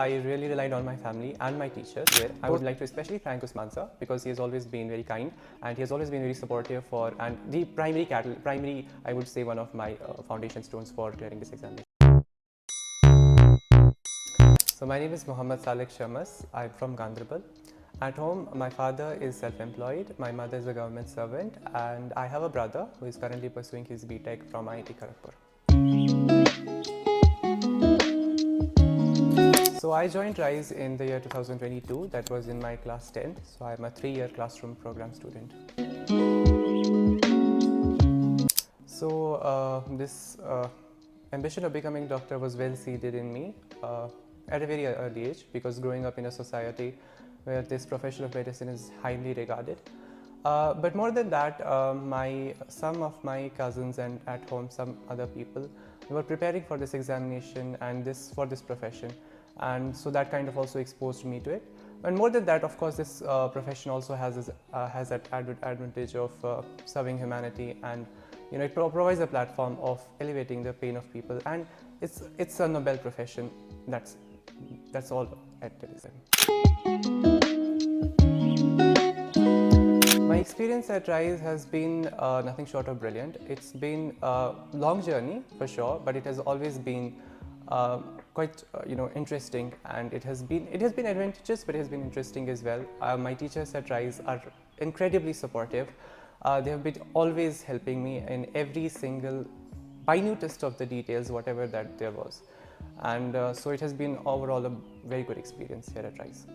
I really relied on my family and my teachers. I would like to especially thank Usman sir because he has always been very kind and he has always been very supportive for and the primary I would say one of my foundation stones for clearing this examination. So my name is Mohammad Salek Shamas. I'm from Gandrabal. At home, my father is self-employed, my mother is a government servant, and I have a brother who is currently pursuing his BTech from IIT Kharagpur. So I joined RISE in the year 2022, that was in my class 10, so I'm a 3-year classroom program student. So this ambition of becoming a doctor was well seeded in me at a very early age, because growing up in a society where this profession of medicine is highly regarded. But more than that, some of my cousins and at home some other people were preparing for this examination and for this profession, and so that kind of also exposed me to it. And more than that, of course, this profession also has that advantage of serving humanity, and it provides a platform of elevating the pain of people, and it's a noble profession. That's all at this time. My experience at RISE has been nothing short of brilliant. It's been a long journey for sure, but it has always been quite interesting, and it has been advantageous, but it has been interesting as well. My teachers at RISE are incredibly supportive. They have been always helping me in every single minutest of the details, whatever that there was, and so it has been overall a very good experience here at RISE.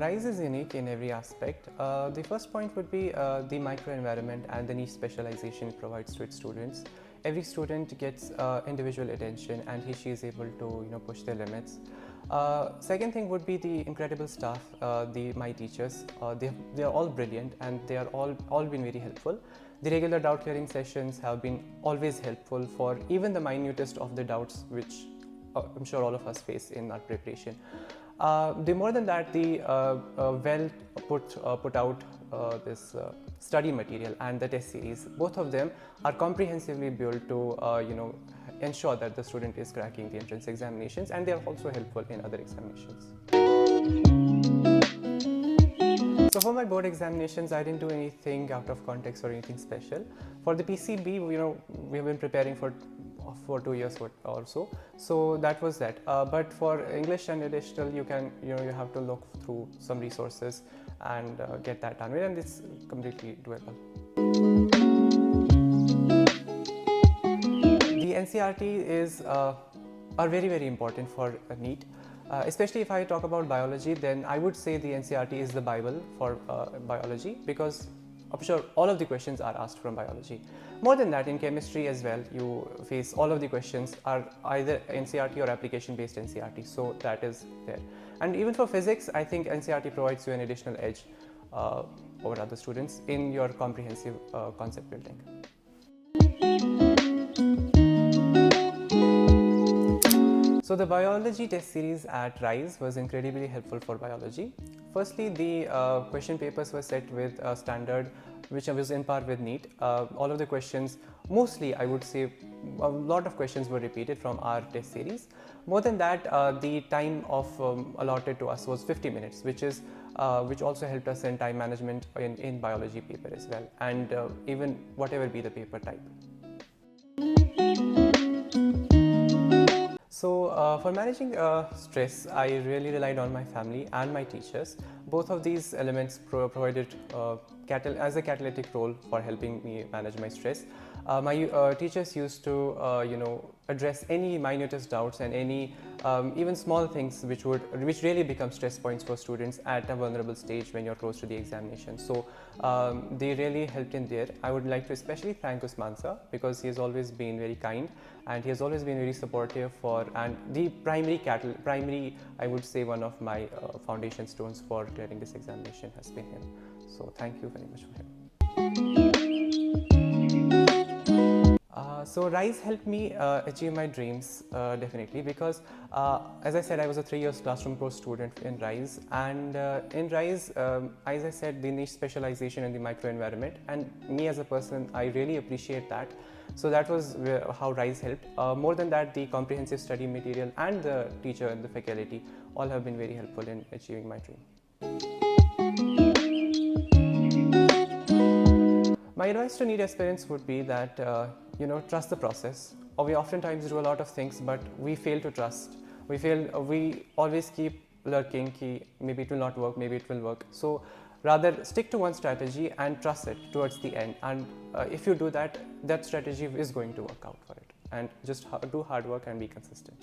RISE is unique in every aspect. The first point would be the microenvironment and the niche specialization it provides to its students. Every student gets individual attention, and she is able to push their limits. Second thing would be the incredible staff, my teachers. They are all brilliant, and they are all been very helpful. The regular doubt clearing sessions have been always helpful for even the minutest of the doubts, which I'm sure all of us face in our preparation. More than that, the well put out this study material and the test series, both of them are comprehensively built to ensure that the student is cracking the entrance examinations, and they are also helpful in other examinations. So for my board examinations, I didn't do anything out of context or anything special. For the PCB, we have been preparing for 2 years or so. So that was that. But for English and additional, you have to look through some resources and get that done with, and it's completely doable. The NCERT are very important for NEET. Especially if I talk about biology, then I would say the NCERT is the Bible for biology, because I'm sure all of the questions are asked from biology. More than that, in chemistry as well, you face all of the questions are either NCERT or application-based NCERT, so that is there. And even for physics, I think NCERT provides you an additional edge over other students in your comprehensive concept building. So the biology test series at RISE was incredibly helpful for biology. Firstly, the question papers were set with a standard which was in par with NEET. All of the questions, mostly I would say a lot of questions were repeated from our test series. More than that, the time allotted to us was 50 minutes, which also helped us in time management in biology paper as well, and even whatever be the paper type. So for managing stress, I really relied on my family and my teachers. Both of these elements provided as a catalytic role for helping me manage my stress. My teachers used to address any minutest doubts and any even small things which really become stress points for students at a vulnerable stage when you're close to the examination. So they really helped in there. I would like to especially thank Usman sir, because he has always been very kind and he has always been very supportive and the primary I would say one of my foundation stones for clearing this examination has been him. So thank you very much for him. So Rise helped me achieve my dreams definitely, because as I said, I was a 3 years classroom course student in Rise, and in Rise, as I said, the niche specialization in the microenvironment, and me as a person, I really appreciate that. So that was how Rise helped. More than that, the comprehensive study material and the teacher and the faculty all have been very helpful in achieving my dream. My advice to NEET aspirants would be that trust the process. Or we oftentimes do a lot of things, but we fail to trust. We always keep lurking. Ki maybe it will not work. Maybe it will work. So rather stick to one strategy and trust it towards the end. And if you do that, that strategy is going to work out for it. And just do hard work and be consistent.